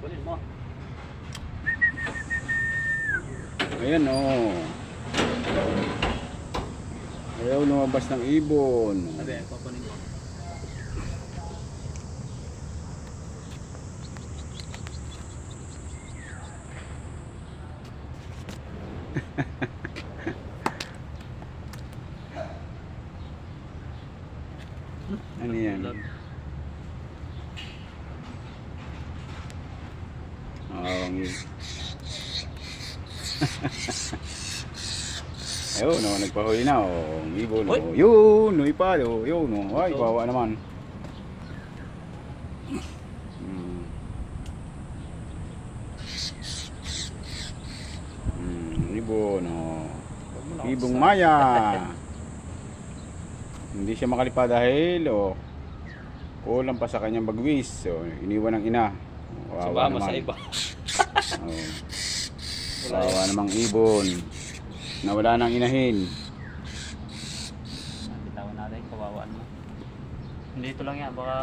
Kunin mo. Ayan oh. Ayaw lumabas ng ibon. Sabi, kukunin mo. Ano yan? Ayun, no, nagpahuli na, oh, ang ibon, Uy! oh, yun, no, ipa, oh, yun, no, ay, bawa naman. Ibon, oh, ibong maya. Hindi siya makalipa dahil, oh, kulang pa sa kanyang bagwis, so, iniwan ng ina. Sumama sa iba. Oh. Bawa namang ibon na wala nang inahin. Bitawan natin, kawawaan mo. Dito lang yan, baka